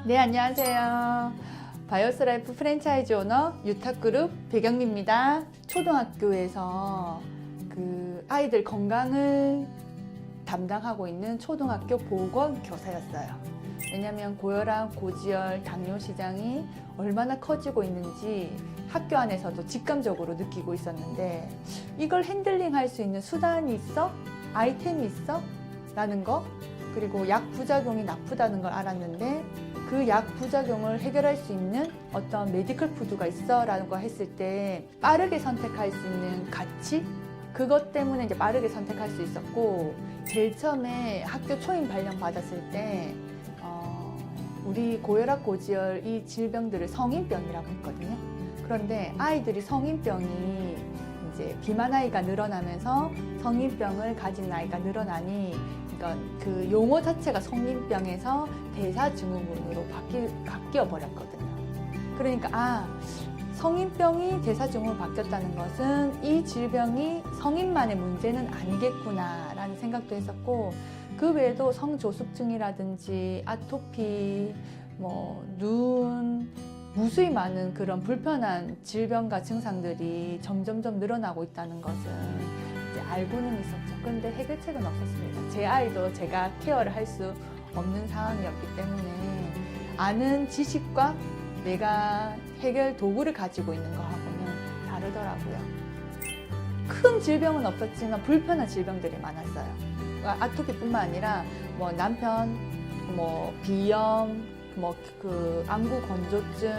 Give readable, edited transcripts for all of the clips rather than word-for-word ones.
네, 안녕하세요. 바이오스라이프 프랜차이즈 오너 유탁그룹 배경미입니다. 초등학교에서 아이들 건강을 담당하고 있는 초등학교 보건 교사였어요. 왜냐하면 고혈압, 고지혈, 당뇨 시장이 얼마나 커지고 있는지 학교 안에서도 직감적으로 느끼고 있었는데, 이걸 핸들링할 수 있는 수단이 있어? 아이템이 있어? 라는 거, 그리고 약 부작용이 나쁘다는 걸 알았는데, 그 약 부작용을 해결할 수 있는 어떤 메디컬 푸드가 있어? 라는 거 했을 때 빠르게 선택할 수 있는 가치? 그것 때문에 이제 빠르게 선택할 수 있었고, 제일 처음에 학교 초임 발령 받았을 때 우리 고혈압, 고지혈 이 질병들을 성인병이라고 했거든요. 그런데 아이들이 성인병이 이제 비만 아이가 늘어나면서 성인병을 가진 아이가 늘어나니, 그 용어 자체가 성인병에서 대사증후군으로 바뀌어 버렸거든요. 그러니까 성인병이 대사증후군으로 바뀌었다는 것은 이 질병이 성인만의 문제는 아니겠구나라는 생각도 했었고, 그 외에도 성조숙증이라든지 아토피, 눈, 무수히 많은 그런 불편한 질병과 증상들이 점점점 늘어나고 있다는 것은 이제 알고는 있었죠. 근데 해결책은 없었습니다. 제 아이도 제가 케어를 할 수 없는 상황이었기 때문에 아는 지식과 내가 해결 도구를 가지고 있는 거하고는 다르더라고요. 큰 질병은 없었지만 불편한 질병들이 많았어요. 아토피뿐만 아니라 남편, 비염, 안구 건조증,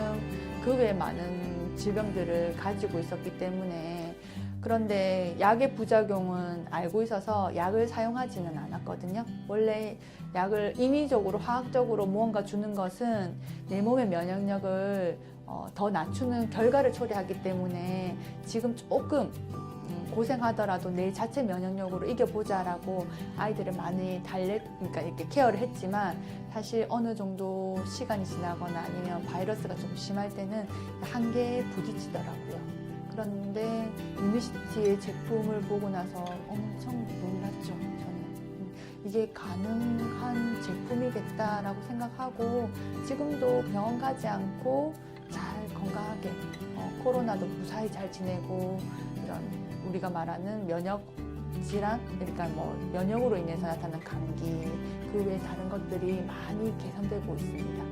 그 외에 많은 질병들을 가지고 있었기 때문에. 그런데 약의 부작용은 알고 있어서 약을 사용하지는 않았거든요. 원래 약을 인위적으로 화학적으로 무언가 주는 것은 내 몸의 면역력을 더 낮추는 결과를 초래하기 때문에 지금 조금 고생하더라도 내 자체 면역력으로 이겨보자라고 아이들을 많이 그러니까 이렇게 케어를 했지만, 사실 어느 정도 시간이 지나거나 아니면 바이러스가 좀 심할 때는 한계에 부딪히더라고요. 그런데 유니시티의 제품을 보고 나서 엄청 놀랐죠. 저는 이게 가능한 제품이겠다라고 생각하고, 지금도 병원 가지 않고 잘 건강하게 코로나도 무사히 잘 지내고, 이런 우리가 말하는 면역 질환, 그러니까 면역으로 인해서 나타나는 감기, 그 외에 다른 것들이 많이 개선되고 있습니다.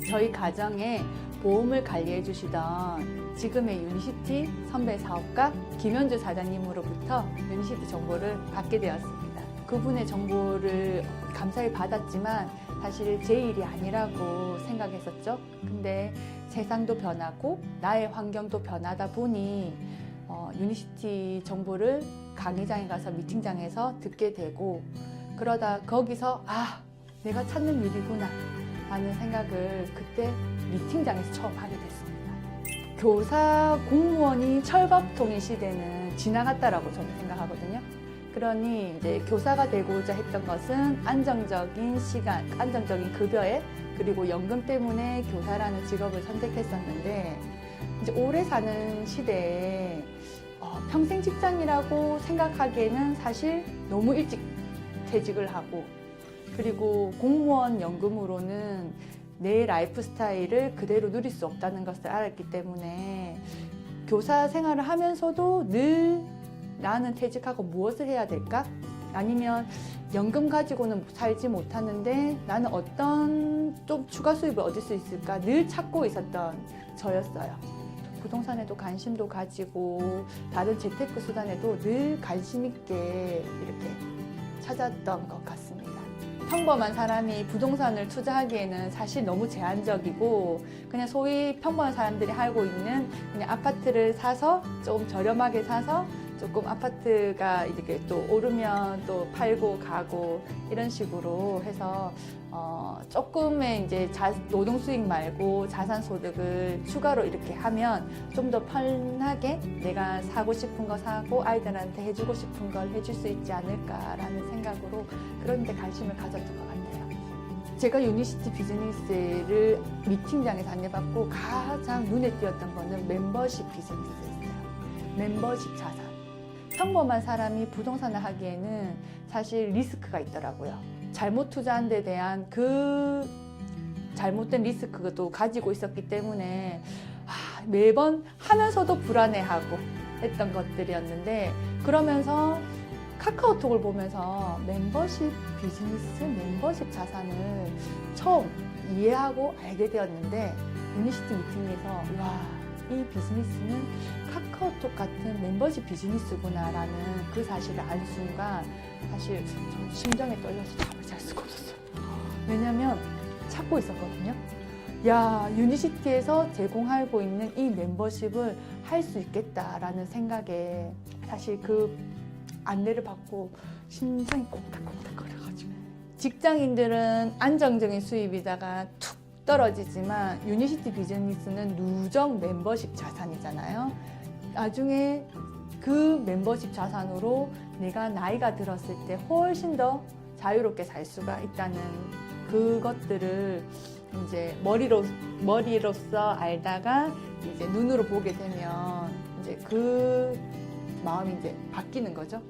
저희 가정에 보험을 관리해 주시던 지금의 유니시티 선배 사업가 김현주 사장님으로부터 유니시티 정보를 받게 되었습니다. 그분의 정보를 감사히 받았지만 사실 제 일이 아니라고 생각했었죠. 근데 세상도 변하고 나의 환경도 변하다 보니 유니시티 정보를 강의장에 가서 미팅장에서 듣게 되고, 그러다 거기서 내가 찾는 일이구나 라는 생각을 그때 미팅장에서 처음 하게 됐습니다. 교사, 공무원이 철밥통인 시대는 지나갔다라고 저는 생각하거든요. 그러니 이제 교사가 되고자 했던 것은 안정적인 시간, 안정적인 급여에, 그리고 연금 때문에 교사라는 직업을 선택했었는데, 이제 오래 사는 시대에 평생 직장이라고 생각하기에는 사실 너무 일찍 퇴직을 하고, 그리고 공무원 연금으로는 내 라이프 스타일을 그대로 누릴 수 없다는 것을 알았기 때문에, 교사 생활을 하면서도 늘 나는 퇴직하고 무엇을 해야 될까? 아니면 연금 가지고는 살지 못하는데 나는 어떤 좀 추가 수입을 얻을 수 있을까? 늘 찾고 있었던 저였어요. 부동산에도 관심도 가지고 다른 재테크 수단에도 늘 관심 있게 이렇게 찾았던 것 같습니다. 평범한 사람이 부동산을 투자하기에는 사실 너무 제한적이고, 그냥 소위 평범한 사람들이 살고 있는 그냥 아파트를 사서 좀 저렴하게 사서 조금 아파트가 이렇게 또 오르면 또 팔고 가고 이런 식으로 해서 조금의 이제 노동 수익 말고 자산 소득을 추가로 이렇게 하면 좀 더 편하게 내가 사고 싶은 거 사고 아이들한테 해주고 싶은 걸 해줄 수 있지 않을까라는 생각으로 그런 데 관심을 가졌던 것 같아요. 제가 유니시티 비즈니스를 미팅장에서 안내받고 가장 눈에 띄었던 거는 멤버십 비즈니스였어요. 멤버십 자산. 평범한 사람이 부동산을 하기에는 사실 리스크가 있더라고요. 잘못 투자한 데 대한 그 잘못된 리스크도 가지고 있었기 때문에 매번 하면서도 불안해하고 했던 것들이었는데, 그러면서 카카오톡을 보면서 멤버십 비즈니스, 멤버십 자산을 처음 이해하고 알게 되었는데, 유니시티 미팅에서 와, 이 비즈니스는 카카오톡 같은 멤버십 비즈니스구나라는 그 사실을 알 순간 사실 좀 심장이 떨려서 잠을 잘 수가 없었어요. 왜냐면 찾고 있었거든요. 야, 유니시티에서 제공하고 있는 이 멤버십을 할 수 있겠다라는 생각에 사실 그 안내를 받고 심장이 콩닥콩닥 거려가지고. 직장인들은 안정적인 수입이다가 툭 떨어지지만 유니시티 비즈니스는 누적 멤버십 자산이잖아요. 나중에 그 멤버십 자산으로 내가 나이가 들었을 때 훨씬 더 자유롭게 살 수가 있다는 그것들을 이제 머리로서 알다가 이제 눈으로 보게 되면 이제 그 마음이 이제 바뀌는 거죠.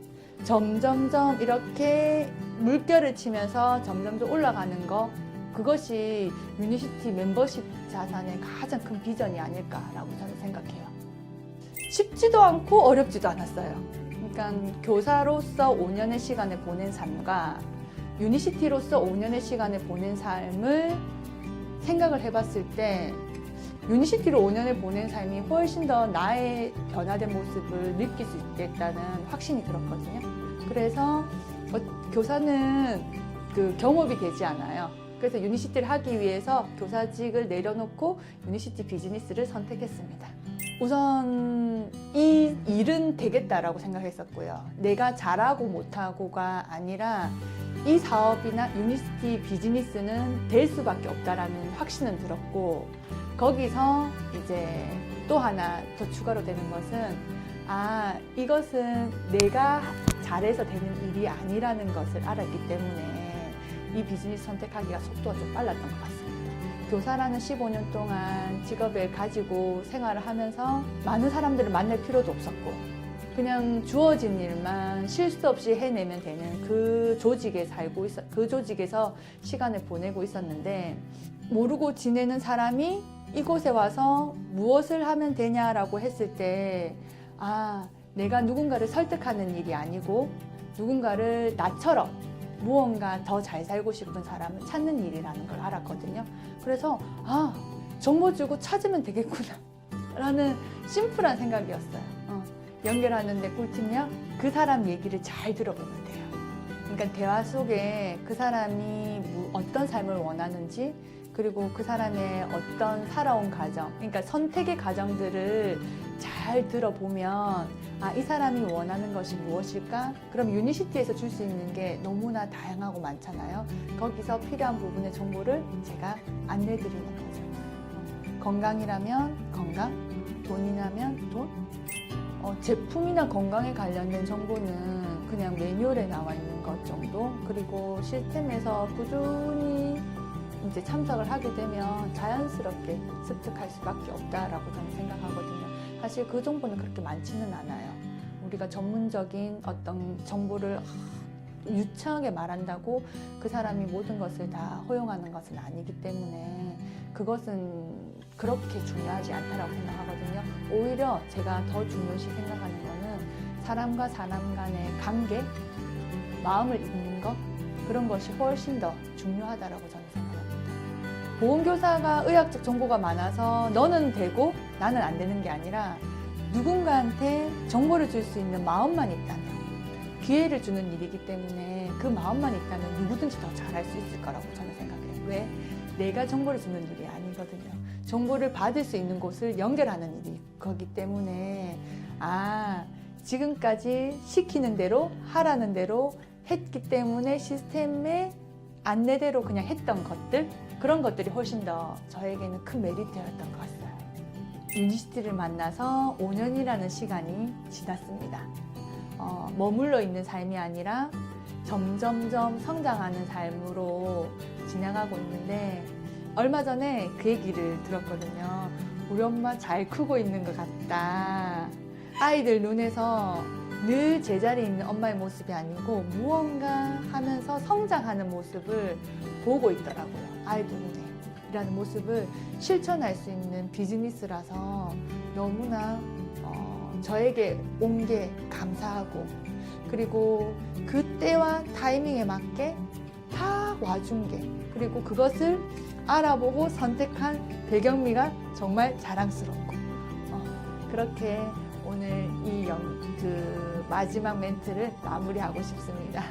점점점 이렇게 물결을 치면서 점점점 올라가는 거, 그것이 유니시티 멤버십 자산의 가장 큰 비전이 아닐까라고 저는 생각해요. 쉽지도 않고 어렵지도 않았어요. 그러니까 교사로서 5년의 시간을 보낸 삶과 유니시티로서 5년의 시간을 보낸 삶을 생각을 해봤을 때, 유니시티로 5년을 보낸 삶이 훨씬 더 나의 변화된 모습을 느낄 수 있겠다는 확신이 들었거든요. 그래서 교사는 그 경업이 되지 않아요. 그래서 유니시티를 하기 위해서 교사직을 내려놓고 유니시티 비즈니스를 선택했습니다. 우선 이 일은 되겠다라고 생각했었고요. 내가 잘하고 못하고가 아니라 이 사업이나 유니시티 비즈니스는 될 수밖에 없다라는 확신은 들었고, 거기서 이제 또 하나 더 추가로 되는 것은 이것은 내가 잘해서 되는 일이 아니라는 것을 알았기 때문에 이 비즈니스 선택하기가 속도가 좀 빨랐던 것 같습니다. 교사라는 15년 동안 직업을 가지고 생활을 하면서 많은 사람들을 만날 필요도 없었고, 그냥 주어진 일만 실수 없이 해내면 되는 그 조직에 그 조직에서 시간을 보내고 있었는데, 모르고 지내는 사람이 이곳에 와서 무엇을 하면 되냐라고 했을 때, 내가 누군가를 설득하는 일이 아니고 누군가를 나처럼 무언가 더 잘 살고 싶은 사람을 찾는 일이라는 걸 알았거든요. 그래서 정보 주고 찾으면 되겠구나 라는 심플한 생각이었어요. 연결하는데 꿀팁은요, 그 사람 얘기를 잘 들어보면 돼요. 그러니까 대화 속에 그 사람이 어떤 삶을 원하는지, 그리고 그 사람의 어떤 살아온 과정, 그러니까 선택의 과정들을 잘 들어보면 이 사람이 원하는 것이 무엇일까? 그럼 유니시티에서 줄 수 있는 게 너무나 다양하고 많잖아요. 거기서 필요한 부분의 정보를 제가 안내드리는 거죠. 건강이라면 건강, 돈이라면 돈. 제품이나 건강에 관련된 정보는 그냥 매뉴얼에 나와 있는 것 정도, 그리고 시스템에서 꾸준히 이제 참석을 하게 되면 자연스럽게 습득할 수밖에 없다라고 저는 생각하거든요. 사실 그 정보는 그렇게 많지는 않아요. 우리가 전문적인 어떤 정보를 유창하게 말한다고 그 사람이 모든 것을 다 허용하는 것은 아니기 때문에 그것은 그렇게 중요하지 않다라고 생각하거든요. 오히려 제가 더 중요시 생각하는 거는 사람과 사람 간의 관계, 마음을 읽는 것, 그런 것이 훨씬 더 중요하다라고 저는 생각합니다. 보험교사가 의학적 정보가 많아서 너는 되고 나는 안 되는 게 아니라, 누군가한테 정보를 줄 수 있는 마음만 있다면, 기회를 주는 일이기 때문에 그 마음만 있다면 누구든지 더 잘할 수 있을 거라고 저는 생각해요. 왜? 내가 정보를 주는 일이 아니거든요. 정보를 받을 수 있는 곳을 연결하는 일이 거기 때문에 지금까지 시키는 대로 하라는 대로 했기 때문에 시스템의 안내대로 그냥 했던 것들, 그런 것들이 훨씬 더 저에게는 큰 메리트였던 것 같아요. 유니시티를 만나서 5년이라는 시간이 지났습니다. 머물러 있는 삶이 아니라 점점점 성장하는 삶으로 지나가고 있는데, 얼마 전에 그 얘기를 들었거든요. 우리 엄마 잘 크고 있는 것 같다. 아이들 눈에서 늘 제자리에 있는 엄마의 모습이 아니고 무언가 하면서 성장하는 모습을 보고 있더라고요. 아이들 눈에. 일하는 모습을 실천할 수 있는 비즈니스라서 너무나 저에게 온 게 감사하고, 그리고 그때와 타이밍에 맞게 딱 와준 게, 그리고 그것을 알아보고 선택한 배경미가 정말 자랑스럽고, 그렇게 오늘 이 마지막 멘트를 마무리하고 싶습니다.